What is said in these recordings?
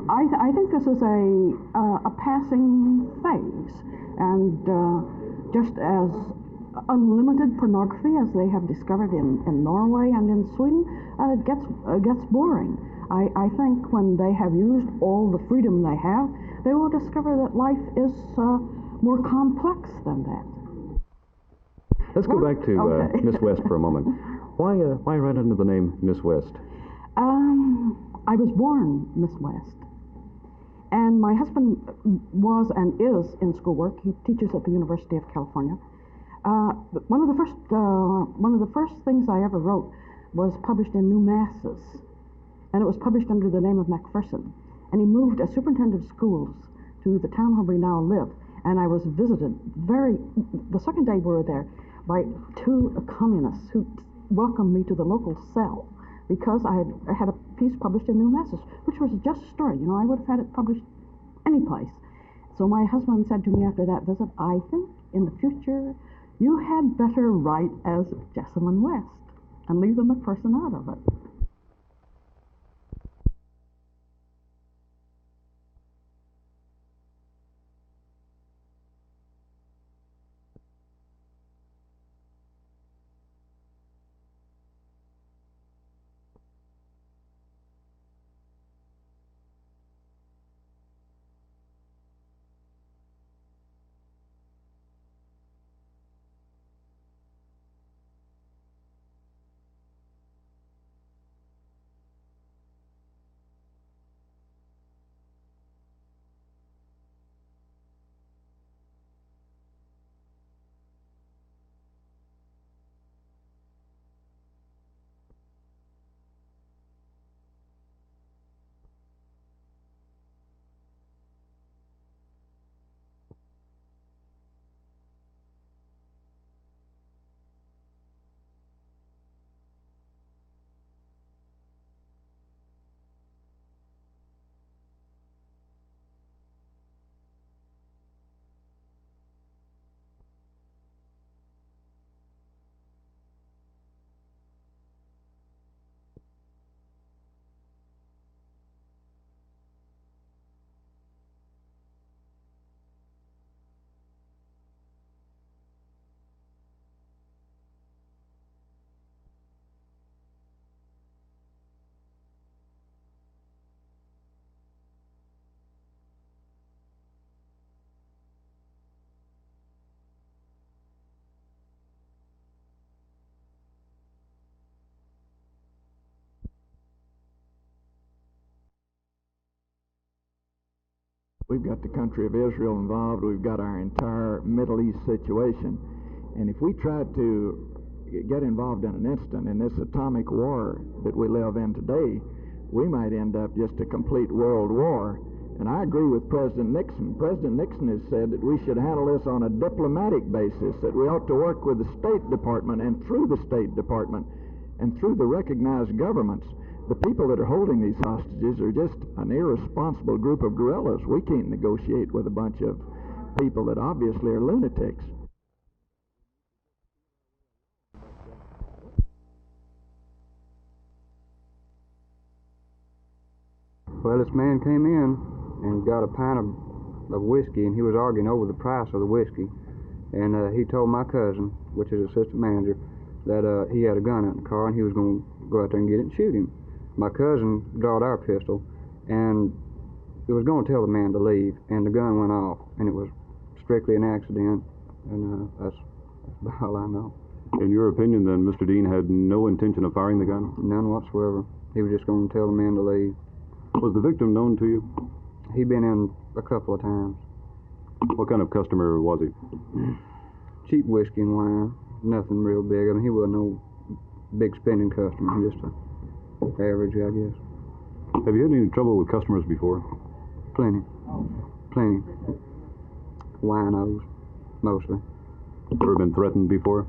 I think this is a passing phase, and just as unlimited pornography, as they have discovered in Norway and in Sweden, gets boring. I think when they have used all the freedom they have, they will discover that life is more complex than that. Let's go back to Miss West for a moment. Why right under the name Miss West? I was born Miss West, and my husband was and is in schoolwork. He teaches at the University of California. One of the first things I ever wrote was published in New Masses, and it was published under the name of McPherson. And he moved as superintendent of schools to the town where we now live, and I was visited the second day we were there by two communists who welcomed me to the local cell because I had a piece published in New Masses, which was just a story. You know, I would have had it published any place. So my husband said to me after that visit, I think in the future you had better write as Jessamyn West and leave the McPherson out of it. We've got the country of Israel involved. We've got our entire Middle East situation. And if we tried to get involved in an instant in this atomic war that we live in today, we might end up just a complete world war. And I agree with President Nixon. President Nixon has said that we should handle this on a diplomatic basis, that we ought to work with the State Department and through the State Department and through the recognized governments. The people that are holding these hostages are just an irresponsible group of guerrillas. We can't negotiate with a bunch of people that obviously are lunatics. Well, this man came in and got a pint of whiskey, and he was arguing over the price of the whiskey. And he told my cousin, which is assistant manager, that he had a gun out in the car and he was going to go out there and get it and shoot him. My cousin drawed our pistol, and it was going to tell the man to leave, and the gun went off, and it was strictly an accident, and that's about all I know. In your opinion, then, Mr. Dean had no intention of firing the gun? None whatsoever. He was just going to tell the man to leave. Was the victim known to you? He'd been in a couple of times. What kind of customer was he? Cheap whiskey and wine, nothing real big. I mean, he wasn't no big spending customer, just a average, I guess. Have you had any trouble with customers before? Plenty. Winos, mostly. Ever been threatened before?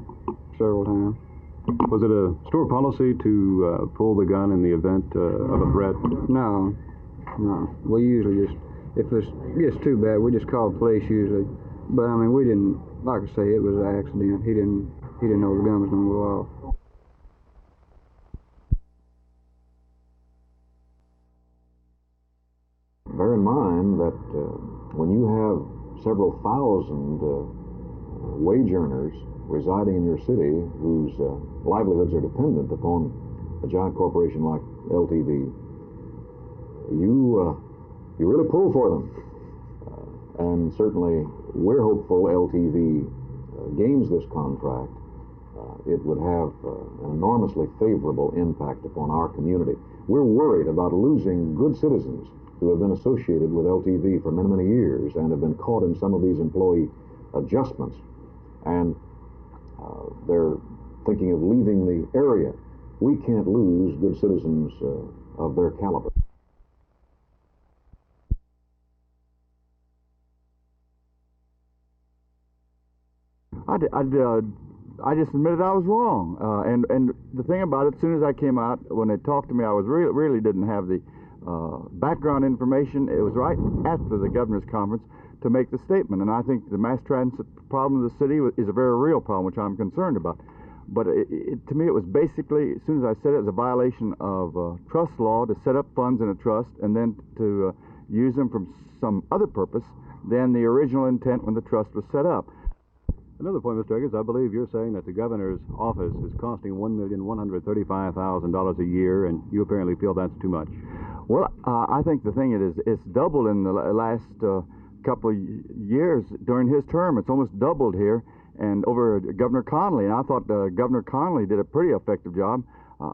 Several times. Was it a store policy to pull the gun in the event of a threat? No. We usually just, if it gets too bad, we just call the police usually. But I mean, we didn't, like I say, it was an accident. He didn't know the gun was going to go off. bear in mind that when you have several thousand wage earners residing in your city whose livelihoods are dependent upon a giant corporation like LTV, you really pull for them. And certainly we're hopeful LTV gains this contract. It would have an enormously favorable impact upon our community. We're worried about losing good citizens who have been associated with LTV for many, many years and have been caught in some of these employee adjustments. And they're thinking of leaving the area. We can't lose good citizens of their caliber. I just admitted I was wrong. And the thing about it, as soon as I came out, when they talked to me, I was really didn't have the background information. It was right after the governor's conference to make the statement. And I think the mass transit problem of the city is a very real problem, which I'm concerned about. But to me, it was basically, as soon as I said it, was a violation of trust law to set up funds in a trust and then to use them for some other purpose than the original intent when the trust was set up. Another point, Mr. Eggers, I believe you're saying that the governor's office is costing $1,135,000 a year, and you apparently feel that's too much. Well, I think the thing is, it's doubled in the last couple of years during his term. It's almost doubled here, and over Governor Connolly. And I thought Governor Connolly did a pretty effective job.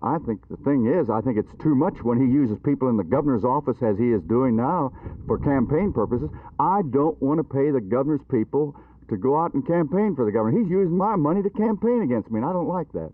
I think the thing is, I think it's too much when he uses people in the governor's office as he is doing now for campaign purposes. I don't want to pay the governor's people to go out and campaign for the governor. He's using my money to campaign against me, and I don't like that.